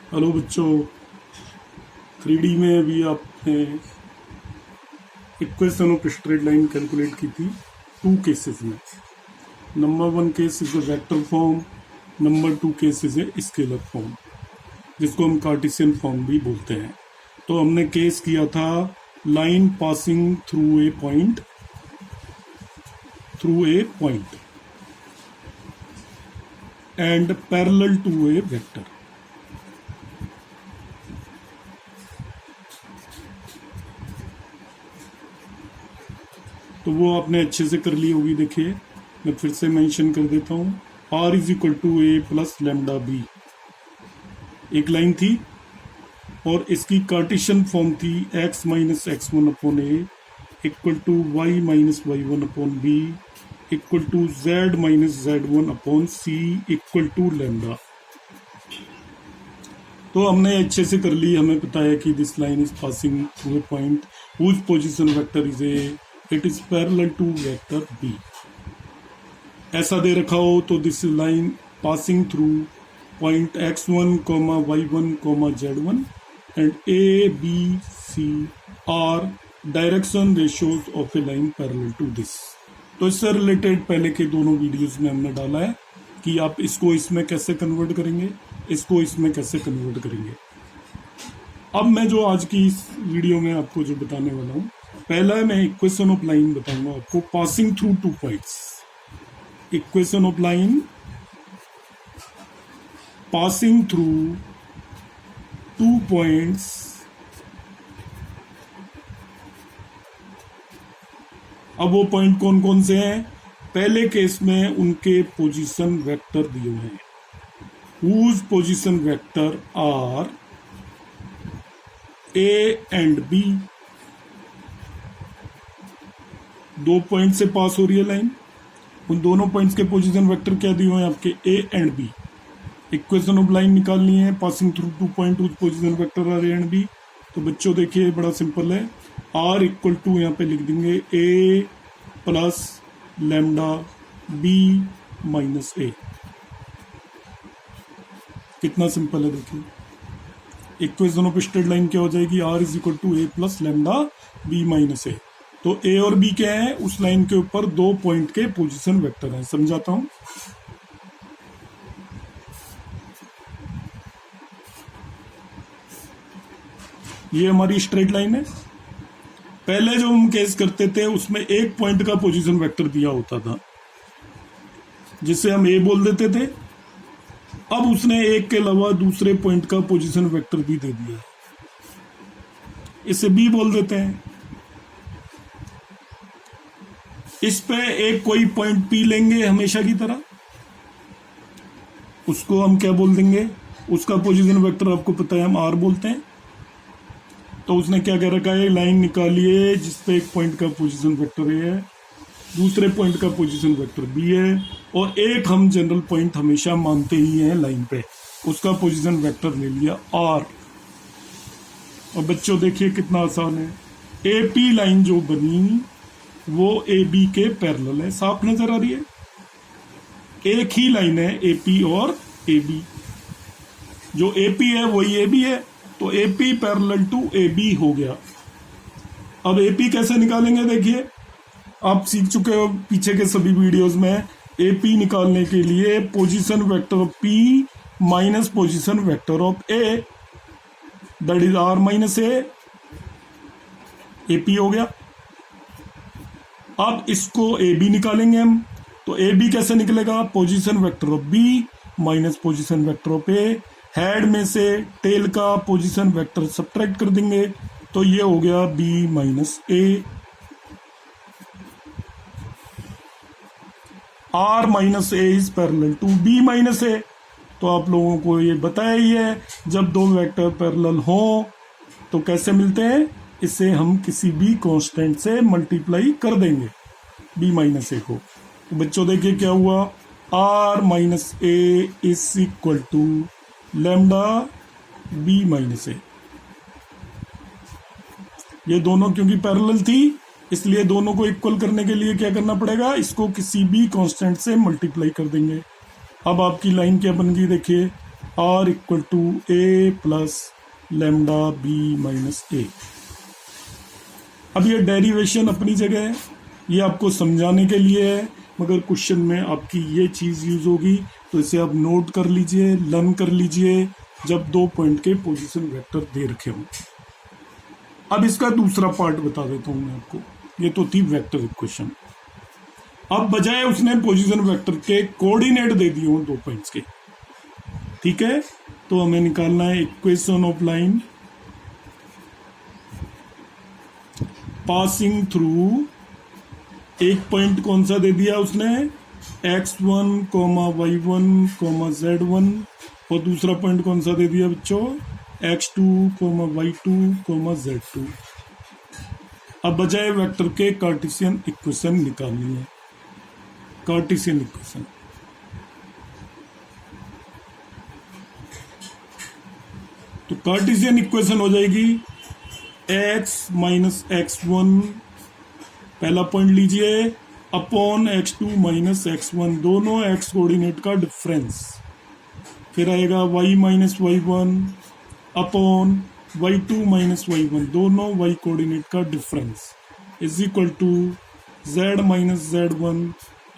Hello बच्चों, 3D में अभी आपने equation of straight line calculate की थी 2 केसेस में। Number 1 case is a vector form, number 2 case is a scalar form, जिसको हम कार्टेशियन फॉर्म भी बोलते हैं। तो हमने केस किया था line passing through a point and parallel to a vector. तो वो आपने अच्छे से कर ली होगी। देखिए, मैं फिर से मेंशन कर देता हूँ, r is equal to A plus lambda b एक लाइन थी, और इसकी कार्टेशियन फॉर्म थी x minus x one upon a equal to y minus y one upon b equal to z minus z one upon c equal to lambda. तो हमने अच्छे से कर ली। हमें पता है कि this line is passing through a point whose position vector is a, it is parallel to vector b. ऐसा दे रखा हो तो this line passing through point x1, y1, z1 and a, b, c are direction ratios of a line parallel to this. तो इससे related पहले के दोनों वीडियोस में हमने डाला है कि आप इसको इसमें कैसे कन्वर्ट करेंगे, इसको इसमें कैसे कन्वर्ट करेंगे। अब मैं जो आज की इस वीडियो में आपको जो बताने वाला हूँ, पहला मैं इक्वेशन ऑफ लाइन बताऊंगा आपको passing through 2 points. Equation of line passing through 2 points अब वो पॉइंट कौन कौन से हैं? पहले केस में उनके पोजीशन वेक्टर दिए हुए हैं, whose position vector are a and b. 2 point से पास हो रही है लाइन, उन दोनों पॉइंट्स के पोजीशन वेक्टर क्या दिए हुए हैं आपके? A and b. Equation of line निकालनी है passing through 2 point whose position vector are a and b. तो बच्चों देखिए, बड़ा सिंपल है। आर इक्वल टू यहाँ पे लिख देंगे ए प्लस लैम्डा बी माइनस ए। कितना सिंपल है देखिए। इक्वेशन ऑफ स्ट्रेट लाइन क्या हो जाएगी? R is equal to A plus lambda B minus A. तो ए और बी क्या है? उस लाइन के ऊपर 2 पॉइंट के पोजीशन वेक्टर हैं। समझाता हूं। ये हमारी स्ट्रेट लाइन है। पहले जो हम केस करते थे उसमें एक पॉइंट का पोजीशन वेक्टर दिया होता था, जिसे हम ए बोल देते थे। अब उसने एक के अलावा दूसरे पॉइंट का पोजीशन वेक्टर भी दे दिया, इसे बी बोल देते हैं। इस पे एक कोई पॉइंट पी लेंगे हमेशा की तरह, उसको हम क्या बोल देंगे? उसका पोजीशन वेक्टर आपको पता है, हम आर बोलते हैं। तो उसने क्या कह रखा है? लाइन निकालिए जिसपे एक पॉइंट का पोजीशन वेक्टर ए है, दूसरे पॉइंट का पोजीशन वेक्टर बी है, और एक हम जनरल पॉइंट हमेशा मानते ही हैं लाइन पे, उसका पोजीशन वेक्टर ले लिया आर। और बच्चों देखिए कितना आसान है। ए पी लाइन जो बनी वो ए बी के पैरेलल है। साफ नजर आ रही है? एक ही लाइन है ए पी और ए बी। जो ए पी है वही ए बी है, तो a p parallel to a b हो गया। अब ए पी कैसे निकालेंगे? देखिए, आप सीख चुके हो पीछे के सभी वीडियोस में। ए पी निकालने के लिए position vector of p minus position vector of a, that is r minus a p हो गया। अब इसको ए बी निकालेंगे हम, तो ए बी कैसे निकलेगा? Position vector of b minus position vector of a. Head में से टेल का पोजीशन वेक्टर सब्ट्रैक्ट कर देंगे, तो ये हो गया B minus A. R minus A is parallel to B minus A. तो आप लोगों को ये बताया ही है, जब 2 वेक्टर पैरेलल हो तो कैसे मिलते हैं? इसे हम किसी भी कांस्टेंट से मल्टीप्लाई कर देंगे बी माइनस ए को। तो बच्चों देखिए क्या हुआ, R minus A is equal to lambda B minus A. ये दोनों क्योंकि पैरेलल थी, इसलिए दोनों को इक्वल करने के लिए क्या करना पड़ेगा? इसको किसी भी कांस्टेंट से मल्टीप्लाई कर देंगे। अब आपकी लाइन क्या बन गई? देखिए, R equal to A plus lambda B minus A. अब ये डेरिवेशन अपनी जगह है, ये आपको समझाने के लिए है, मगर क्वेश्चन में आपकी ये चीज़ यूज होगी, तो इसे आप नोट कर लीजिए, लर्न कर लीजिए जब 2 पॉइंट के पोजीशन वेक्टर दे रखे हों। अब इसका दूसरा पार्ट बता देता हूं मैं आपको। ये तो थी वेक्टर इक्वेशन। अब बजाय उसने पोजीशन वेक्टर के कोऑर्डिनेट दे दिए हों 2 पॉइंट्स के, ठीक है, तो हमें निकालना है equation of line passing through. एक पॉइंट कौन सा दे दिया उसने, x1, y1, z1, और दूसरा पॉइंट कौन सा दे दिया बच्चों, x2, y2, z2। अब बजाय वेक्टर के कार्टेशियन इक्वेशन निकालनी है। कार्टेशियन इक्वेशन, तो कार्टेशियन इक्वेशन हो जाएगी x माइनस x1 पहला पॉइंट लीजिए, अपॉन x2 माइनस x1, दोनों x कोऑर्डिनेट का डिफरेंस, फिर आएगा y minus y1 upon y2 minus y1, दोनों y कोऑर्डिनेट का difference, is equal to z minus z1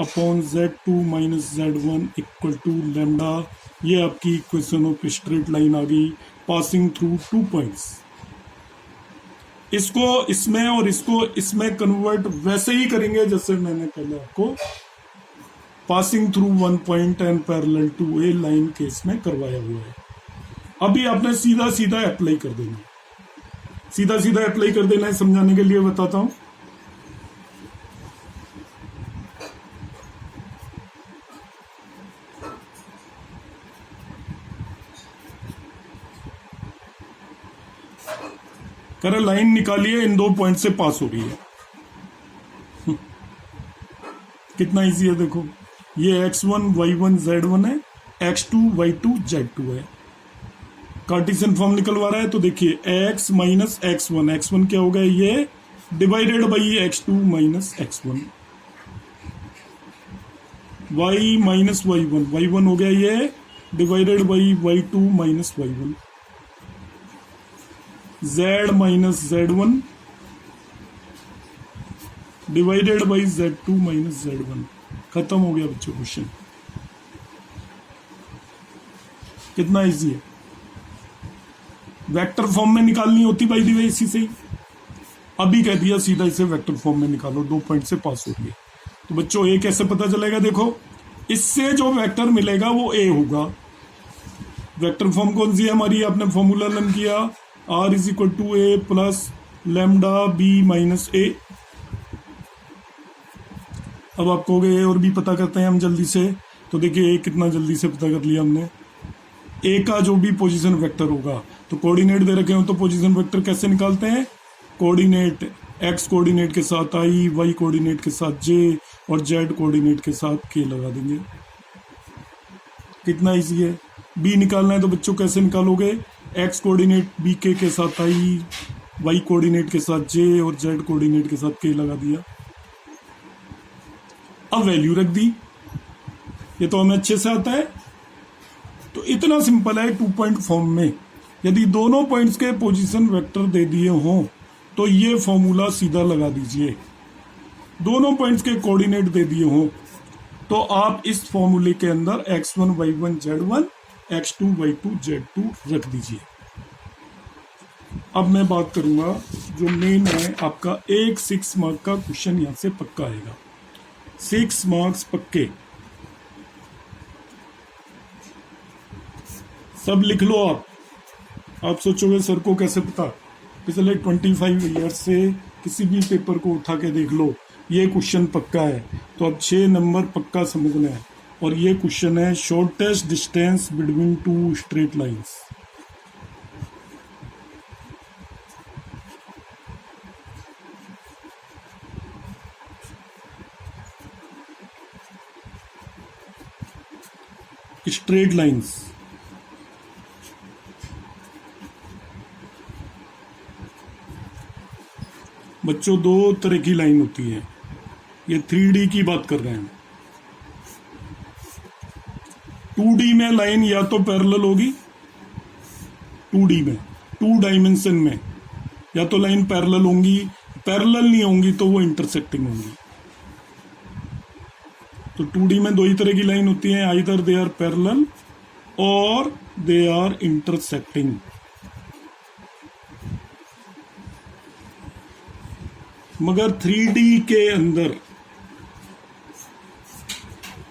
upon z2 minus z1 equal to lambda. ये आपकी equation of straight line आ गई पासिंग थ्रू 2 पॉइंट्स। इसको इसमें और इसको इसमें कन्वर्ट वैसे ही करेंगे जैसे मैंने पहले आपको passing through 1 point and parallel to a line case में करवाया हुआ है। अभी आपने सीधा सीधा अप्लाई कर देना, सीधा सीधा अप्लाई कर देना है, समझाने के लिए बताता हूं। करे लाइन निकालिए, इन 2 पॉइंट से पास हो रही है। कितना इजी है देखो, ये x1 y1 z1 है, x2 y2 z2 है। कार्टेशियन फॉर्म निकलवा रहा है, तो देखिए x माइनस x1, x1 क्या होगा, ये divided by x2 minus x1, y minus y1, y1 हो गया ये divided by y2 minus y1, z minus z1 divided by z2 minus z1। खत्म हो गया बच्चों क्वेश्चन। कितना इजी है, वेक्टर फॉर्म में निकालनी होती बाई दी वे इसी से ही। अभी कह दिया सीधा इसे वेक्टर फॉर्म में निकालो, 2 पॉइंट से पास हो गए। तो बच्चों ए कैसे पता चलेगा, देखो इससे जो वेक्टर मिलेगा वो ए होगा। वेक्टर फॉर्म कौन सी है हमारी, आपने फॉर्मूला लर्न किया, R is equal to A plus lambda B minus A. अब आप कहोगे ए और बी पता करते हैं हम जल्दी से, तो देखिए ए कितना जल्दी से पता कर लिया हमने। ए का जो भी पोजीशन वेक्टर होगा, तो कोऑर्डिनेट दे रखे हो तो पोजीशन वेक्टर कैसे निकालते हैं, कोऑर्डिनेट एक्स कोऑर्डिनेट के साथ आई, वाई कोऑर्डिनेट के साथ जे और जेड कोऑर्डिनेट के साथ के लगा देंगे। कितना इजी है। बी निकालना है तो बच्चों कैसे निकालोगे, एक्स कोऑर्डिनेट बी के साथ आई, वाई कोऑर्डिनेट के साथ जे और जेड कोऑर्डिनेट के साथ के लगा दिया। अब वैल्यू रख दी, ये तो हमें अच्छे से आता है। तो इतना सिंपल है 2 पॉइंट फॉर्म में। यदि दोनों पॉइंट्स के पोजीशन वेक्टर दे दिए हों तो ये फॉर्मूला सीधा लगा दीजिए। दोनों पॉइंट्स के कोऑर्डिनेट दे दिए हों तो आप इस फॉर्मूले के अंदर x1 y1 z1 x2 y2 z2 रख दीजिए। अब मैं बात करूंगा जो मेन है आपका, एक 6 मार्क का क्वेश्चन यहां से पक्का आएगा। 6 मार्क्स पक्के, सब लिख लो आप सोचोगे सर को कैसे पता, पिछले 25 ईयर से किसी भी पेपर को उठा के देख लो, ये क्वेश्चन पक्का है। तो अब 6 नंबर पक्का समझना है, और ये क्वेश्चन है shortest distance between 2 straight lines. Straight lines, बच्चों 2 तरह की लाइन होती है, ये 3D की बात कर रहे हैं। 2D में लाइन या तो पैरेलल होगी, 2D में 2 डायमेंशन में या तो लाइन पैरेलल होंगी, पैरेलल नहीं होंगी तो वो इंटरसेक्टिंग होंगी। तो 2D में दो ही तरह की लाइन होती है, आइदर दे आर पैरेलल और दे आर इंटरसेक्टिंग। मगर 3D के अंदर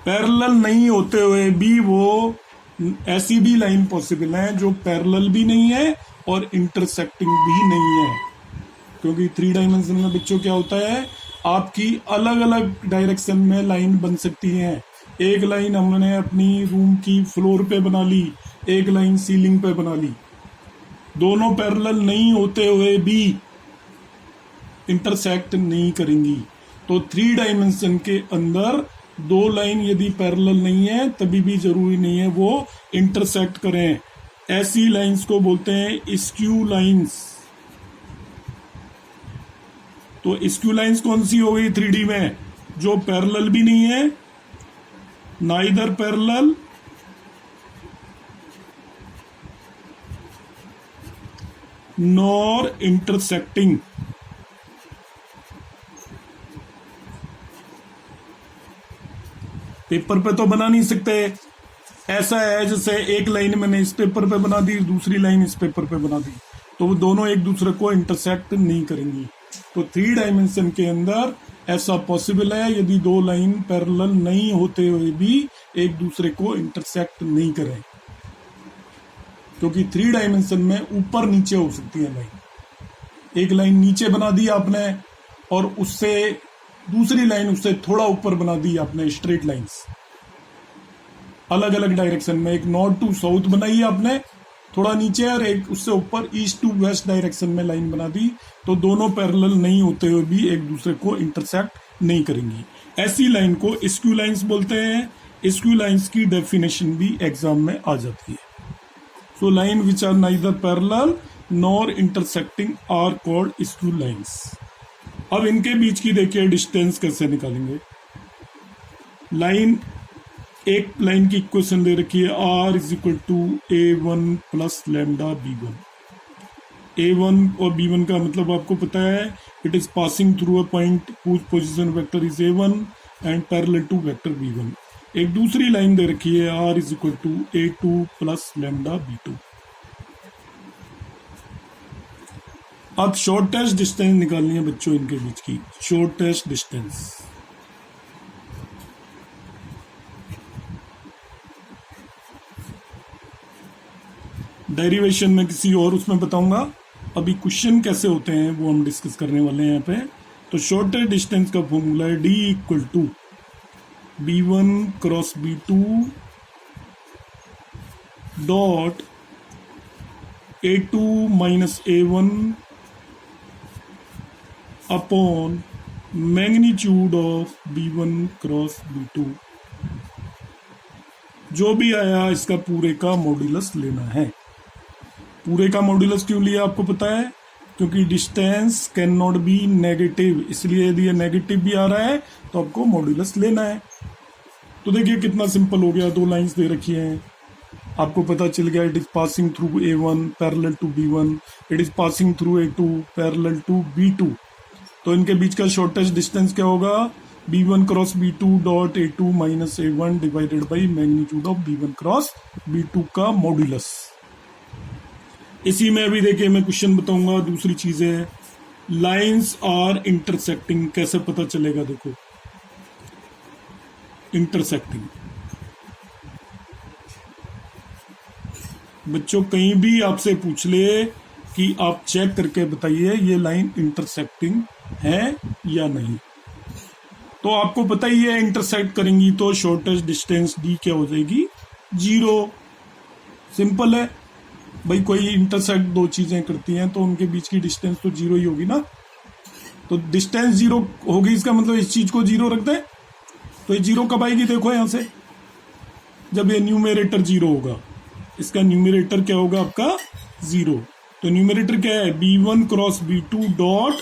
पैरेलल नहीं होते हुए भी वो ऐसी भी लाइन पॉसिबल है जो पैरेलल भी नहीं है और इंटरसेक्टिंग भी नहीं है। क्योंकि 3 डायमेंशन में बच्चों क्या होता है, आपकी अलग अलग डायरेक्शन में लाइन बन सकती है। एक लाइन हमने अपनी रूम की फ्लोर पे बना ली, एक लाइन सीलिंग पे बना ली, दोनों पैरेलल नहीं होते हुए भी इंटरसेक्ट नहीं करेंगी। तो 3 डायमेंशन के अंदर दो लाइन यदि पैरेलल नहीं है तभी भी जरूरी नहीं है वो इंटरसेक्ट करें। ऐसी लाइंस को बोलते हैं स्क्यू लाइंस। तो स्क्यू लाइंस कौन सी हो गई 3D में? जो पैरेलल भी नहीं है, neither parallel nor intersecting. Paper पे तो बना नहीं सकते, ऐसा है जैसे एक लाइन मैंने इस पेपर पे बना दी, दूसरी लाइन इस पेपर पे बना दी, तो वो दोनों एक दूसरे को इंटरसेक्ट नहीं करेंगी। तो 3 डायमेंशन के अंदर ऐसा पॉसिबल है यदि दो लाइन पैरेलल नहीं होते हुए भी एक दूसरे को इंटरसेक्ट नहीं करें। क्योंकि 3 डायमेंशन में ऊपर नीचे हो सकती है लाइन। एक लाइन नीचे बना दी आपने और उससे दूसरी लाइन उससे थोड़ा ऊपर बना दी आपने, स्ट्रेट लाइंस अलग अलग डायरेक्शन में। एक नॉर्थ टू साउथ बनाई आपने थोड़ा नीचे, और एक उससे ऊपर ईस्ट टू वेस्ट डायरेक्शन में लाइन बना दी, तो दोनों पैरेलल नहीं होते हुए भी एक दूसरे को इंटरसेक्ट नहीं करेंगी। ऐसी लाइन को स्क्यू लाइंस बोलते हैं। स्क्यू लाइंस की डेफिनेशन भी एग्जाम में आ जाती है। So line which are neither parallel nor intersecting are called skew lines. अब इनके बीच की देखिए डिस्टेंस कैसे निकालेंगे। लाइन, एक लाइन की इक्वेशन दे रखी है r is equal to a1 plus lambda b1। a1 और b1 का मतलब आपको पता है, it is passing through a point whose position vector is a1 and parallel to vector b1। एक दूसरी लाइन दे रखी है r is equal to a2 plus lambda b2। अब शॉर्टेस्ट डिस्टेंस निकालनी है बच्चों इनके बीच की, शॉर्टेस्ट डिस्टेंस। डेरिवेशन में किसी और उसमें बताऊंगा, अभी क्वेश्चन कैसे होते हैं वो हम डिस्कस करने वाले हैं यहाँ पे। तो शॉर्टेस्ट डिस्टेंस का फॉर्मूला है d equal to b1 cross b2 dot a2 minus a1 upon magnitude of b1 cross b2। जो भी आया इसका पूरे का मॉड्यूलस लेना है। पूरे का मॉड्यूलस क्यों लिया आपको पता है? क्योंकि distance can not be negative, इसलिए यदि ये नेगेटिव भी आ रहा है तो आपको मॉड्यूलस लेना है। तो देखिए कितना सिंपल हो गया, दो लाइंस दे रखी हैं, आपको पता चल गया it is passing through a1 parallel to b1, it is passing through a2 parallel to b2। तो इनके बीच का शॉर्टेस्ट डिस्टेंस क्या होगा? b1 cross b2 dot a2 minus a1 divided by magnitude of b1 cross b2 का modulus. इसी में अभी देखिए मैं क्वेश्चन बताऊंगा। दूसरी चीज है लाइंस आर इंटरसेक्टिंग, कैसे पता चलेगा? देखो इंटरसेक्टिंग, बच्चों कहीं भी आपसे पूछ ले कि आप चेक करके बताइए ये लाइन इंटरसेक्टिंग है या नहीं, तो आपको पता ही है इंटरसेक्ट करेंगी तो शॉर्टेस्ट डिस्टेंस d क्या हो जाएगी? 0। सिंपल है भाई, कोई इंटरसेक्ट दो चीजें करती हैं तो उनके बीच की डिस्टेंस तो 0 ही होगी ना। तो डिस्टेंस 0 होगी, इसका मतलब इस चीज को 0 रख दें, तो ये 0 कब आएगी? देखो यहां से, जब ये न्यूमेरेटर 0 होगा, इसका न्यूमेरेटर क्या होगा आपका? 0। तो न्यूमेरेटर क्या है? b1 cross b2 dot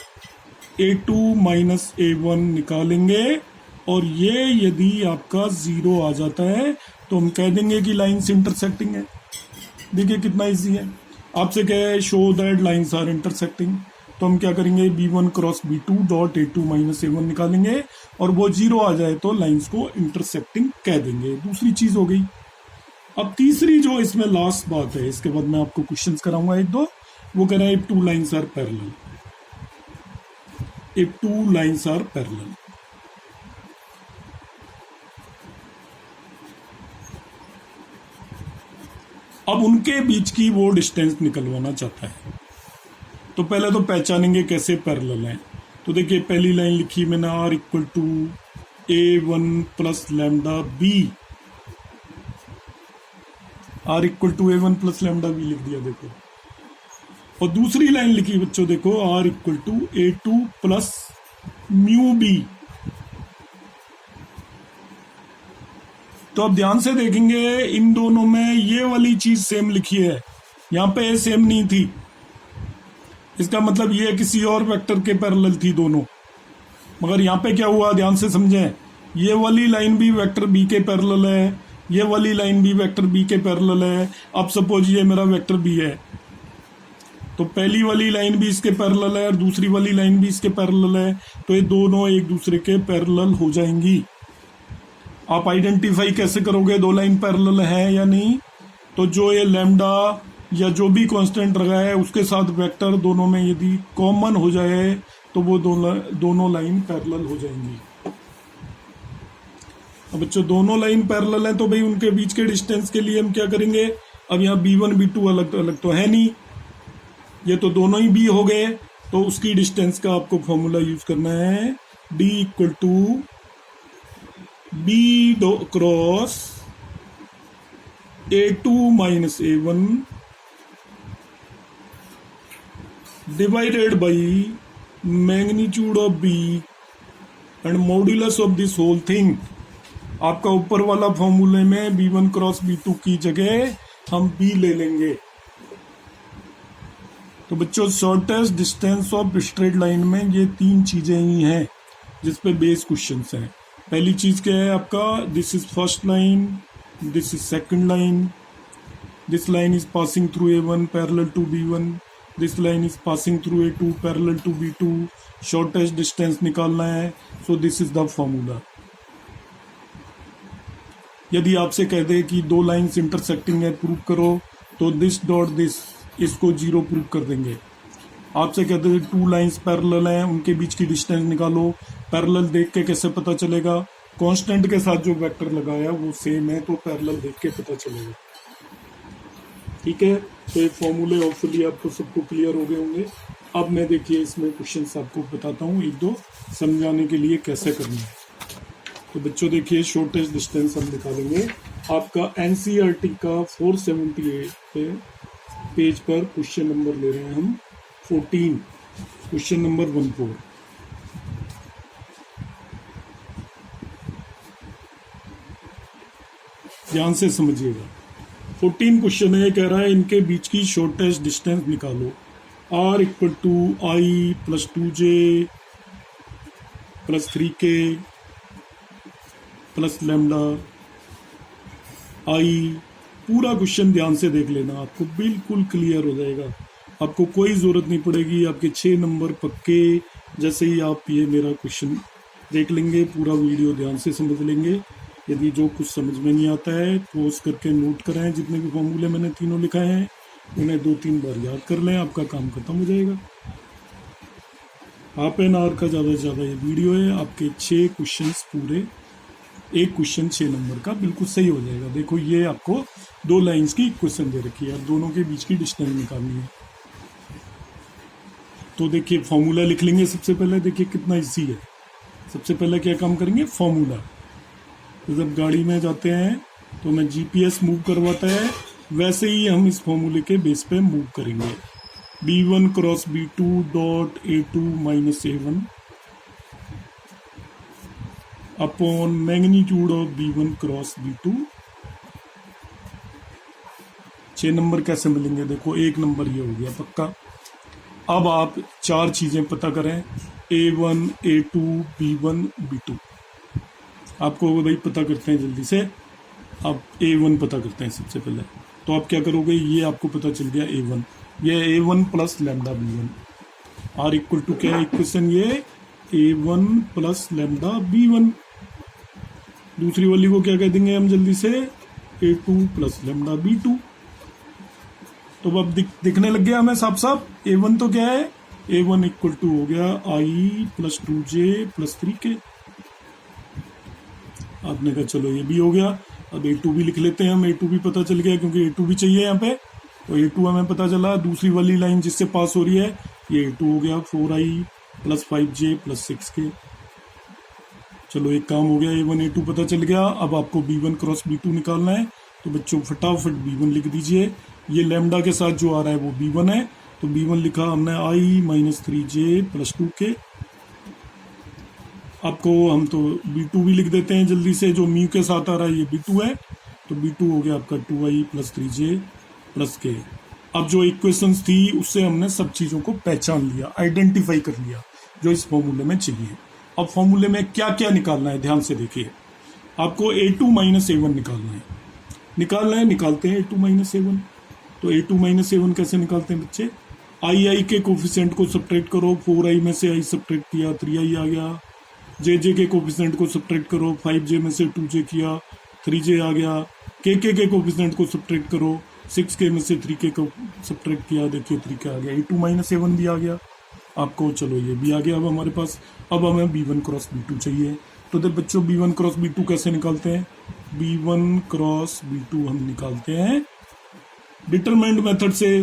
a2 minus a1 निकालेंगे, और ये यदि आपका 0 आ जाता है तो हम कह देंगे कि लाइन्स इंटरसेक्टिंग है। देखिए कितना इजी है। आपसे क्या है, show that lines are intersecting, तो हम क्या करेंगे, B1 cross B2 dot A2 minus A1 निकालेंगे और वो 0 आ जाए तो लाइन्स को इंटरसेक्टिंग कह देंगे। दूसरी चीज हो गई। अब तीसरी जो इसमें लास्ट बात है, इसके बाद मैं आपको क्वेश्चंस कराऊंगा एक दो। वो कह रहा है if two lines are parallel, if two lines are parallel. अब उनके बीच की वो डिस्टेंस निकलवाना चाहता है। तो पहले तो पहचानेंगे कैसे पैरेलल हैं। तो देखिए पहली लाइन लिखी मैंने, R equal to A1 plus lambda B, R equal to A1 plus lambda B लिख दिया देखो। और दूसरी लाइन लिखी बच्चों देखो, R equal to A2 plus mu B। तो अब ध्यान से देखेंगे इन दोनों में ये वाली चीज सेम लिखी है, यहां पे सेम नहीं थी। इसका मतलब ये किसी और वेक्टर के पैरेलल थी दोनों। मगर यहाँ पे क्या हुआ, ध्यान से समझें, ये वाली लाइन भी वेक्टर बी के पैरेलल है, ये वाली लाइन भी वेक्टर बी के पैरेलल है। अब सपोज ये मेरा वेक्टर बी है, तो पहली वाली लाइन भी इसके पैरेलल है और दूसरी वाली लाइन भी इसके पैरेलल है, तो ये दोनों एक दूसरे के पैरेलल हो जाएंगी। आप आइडेंटिफाई कैसे करोगे दो लाइन पैरेलल है या नहीं? तो जो ये लैम्डा या जो भी कांस्टेंट रखा है उसके साथ वेक्टर दोनों में यदि कॉमन हो जाए तो वो दोनों लाइन पैरेलल हो जाएंगी। अब बच्चों दोनों लाइन पैरेलल हैं तो भाई उनके बीच के डिस्टेंस के लिए हम क्या करेंगे, अब यहाँ B1 B2 अलग अलग तो है नहीं, ये तो दोनों ही B हो गए, तो उसकी डिस्टेंस का आपको फॉर्मूला यूज करना है, D equal to B cross A2 minus A1 divided by magnitude of B and modulus of this whole thing। आपका ऊपर वाला फॉर्मूले में B1 क्रॉस B2 की जगह हम B ले लेंगे। तो बच्चों shortest distance of straight line में ये तीन चीजें ही हैं जिसपे बेस क्वेश्चंस हैं। पहली चीज क्या है आपका, this is first line, this is second line, this line is passing through A1 parallel to B1, this line is passing through A2 parallel to B2। Shortest distance निकालना है, so this is the formula. यदि आपसे कह दे कि दो lines intersecting है prove करो, तो दिस डॉट दिस, इसको 0 प्रूव कर देंगे। आपसे कहते हैं टू लाइंस पैरेलल हैं, उनके बीच की डिस्टेंस निकालो। पैरेलल देख के कैसे पता चलेगा, कांस्टेंट के साथ जो वेक्टर लगाया वो सेम है, तो पैरेलल देख के पता चलेगा। ठीक है, तो ये फॉर्मूले होपफुली आपको सबको क्लियर हो गए होंगे। अब मैं देखिए इसमें क्वेश्चंस आपको बताता हूँ एक दो समझाने के लिए कैसे करना है। तो बच्चों देखिए शॉर्टेस्ट डिस्टेंस हम निकालेंगे। आपका NCERT का 478 पेज पर क्वेश्चन नंबर ले रहे हैं हम 14, क्वेश्चन नंबर 14। ध्यान से समझिएगा। 14 क्वेश्चन है, कह रहा है इनके बीच की शॉर्टेस्ट डिस्टेंस निकालो। R equal to I plus 2J plus 3K plus lambda I। पूरा क्वेश्चन ध्यान से देख लेना, आपको बिल्कुल क्लियर हो जाएगा। आपको कोई ज़रूरत नहीं पड़ेगी, आपके 6 नंबर पक्के जैसे ही आप ये मेरा क्वेश्चन देख लेंगे, पूरा वीडियो ध्यान से समझ लेंगे। यदि जो कुछ समझ में नहीं आता है पोज करके नोट कराएं, जितने भी फॉर्मूले मैंने तीनों लिखाए हैं उन्हें 2-3 बार याद कर लें, आपका काम खत्म हो जाएगा। हाफ-एन-आवर का ज़्यादा से ज़्यादा ये वीडियो है। आपके 6 क्वेश्चंस पूरे, एक क्वेश्चन 6 नंबर का बिल्कुल सही हो जाएगा। देखो ये आपको दो लाइंस की इक्वेशन दे रखी है और दोनों के बीच की डिस्टेंस निकालनी है। तो देखिए फॉर्मूला लिख लेंगे सबसे पहले। देखिए कितना इजी है। सबसे पहले क्या काम करेंगे, फॉर्मूला। तो जब गाड़ी में जाते हैं तो मैं GPS मूव करवाता है, वैसे ही हम इस फॉर्मूले के बेस पे मूव करेंगे। B1 cross B2 dot A2 minus A1 upon magnitude of B1 cross B2। 6 number कैसे मिलेंगे, देखो एक नंबर ये हो गया पक्का। अब आप 4 चीजें पता करें, A1 A2 B1 B2। आपको भाई पता करते हैं जल्दी से। आप A1 पता करते हैं सबसे पहले। तो आप क्या करोगे, ये आपको पता चल गया A1, ये A1 plus lambda B1 r equal to क्या है इक्वेशन, ये A1 प्लस लैम्डा B1। दूसरी वाली को क्या कह देंगे हम जल्दी से, A2 प्लस लैम्डा B2। तो अब दिखने लग गया हमें साफ साफ। A1 तो क्या है, A1 इक्वल टू हो गया I plus 2J plus 3K। आपने कहा चलो ये भी हो गया, अब A2 भी लिख लेते हैं हम। A2 भी पता चल गया क्योंकि A2 भी चाहिए यहाँ पे, तो A2 हमें पता चला। दूसरी वाली लाइन जिससे पास हो रही है ये A2 हो गया 4I plus 5J plus 6K। चलो एक काम हो गया, A1 A2 पता चल गया। अब आपको B1 क्रॉस B2 निकालना है, तो बच्चों फटाफट B1 लिख दीजिए। ये लैम्डा के साथ जो आ रहा है वो B1 है, तो B1 लिखा हमने I minus 3J plus 2K। आपको हम तो B2 भी लिख देते हैं जल्दी से, जो म्यू के साथ आ रहा है ये B2 है, तो B2 हो गया आपका 2I plus 3J plus K। अब जो इक्वेशंस थी उससे हमने सब चीज़ों को पहचान लिया, आइडेंटिफाई कर लिया जो इस फॉर्मूले में चाहिए। अब फॉर्मूले में क्या क्या निकालना है ध्यान से देखिए। आपको A2 माइनस A1 निकालना है, निकालते हैं A2 माइनस A1। तो A2 माइनस A1 कैसे निकालते हैं बच्चे, I के कोफिशिएंट को सब्ट्रैक्ट करो, 4I में से I सब्ट्रैक्ट किया 3I आ गया। J के कोफिशिएंट को सब्ट्रैक्ट करो, 5J में से 2J किया 3J आ गया। K के कोफिशिएंट को सब्ट्रैक्ट करो, 6K में से 3K को सब्ट्रैक्ट किया, देखिए 3K आ गया। A2 माइनस A1 भी आ गया आपको, चलो ये भी आ गया अब हमारे पास। अब हमें B1 क्रॉस B2 चाहिए, तो देख बच्चों B1 क्रॉस B2 कैसे निकालते हैं, B1 क्रॉस B2 हम निकालते हैं डिटरमिनेंट मेथड से।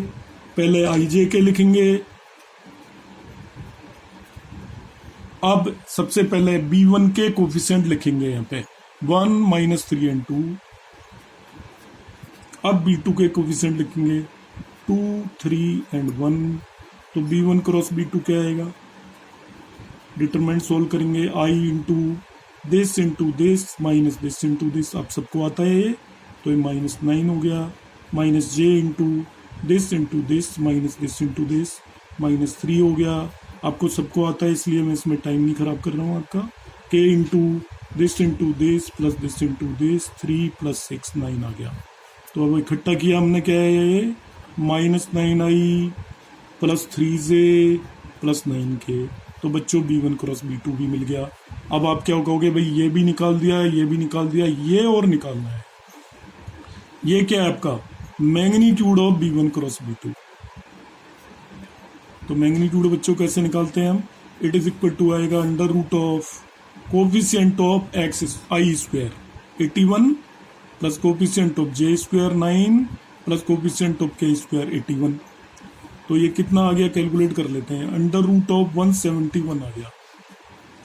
पहले IJ लिखेंगे, अब सबसे पहले B1 के कोफिशिएंट लिखेंगे यहाँ पे 1 माइनस 3 एंड 2। अब B2 के कोफिशिएंट लिखेंगे 2 3 एंड 1। तो B1 क्रॉस B2 क्या आएगा, डिटरमिनेंट सोल्व करेंगे I into this minus this into this, आप सबको आता है ये, तो ये माइनस 9 हो गया। Minus J into this minus this into this minus 3 हो गया। आपको सबको आता है इसलिए मैं इसमें टाइम नहीं खराब कर रहा हूँ आपका। K into this plus this into this 3 plus 6 9 आ गया। तो अब इकट्ठा किया हमने, क्या है ये minus 9I plus 3J plus 9K। तो बच्चों B1 क्रॉस B2 भी मिल गया। अब आप क्या कहोगे, भाई ये भी निकाल दिया, ये भी निकाल दिया, ये और निकालना है। ये क्या है आपका magnitude of B1 cross B2। तो मैग्नीट्यूड बच्चों कैसे निकालते हैं हम, इट इज इक्वल टू आएगा under root of coefficient of x I square 81 plus coefficient of J square 9 plus coefficient of K square 81। तो ये कितना आ गया कैलकुलेट कर लेते हैं, अंडर रूट ऑफ 171 आ गया।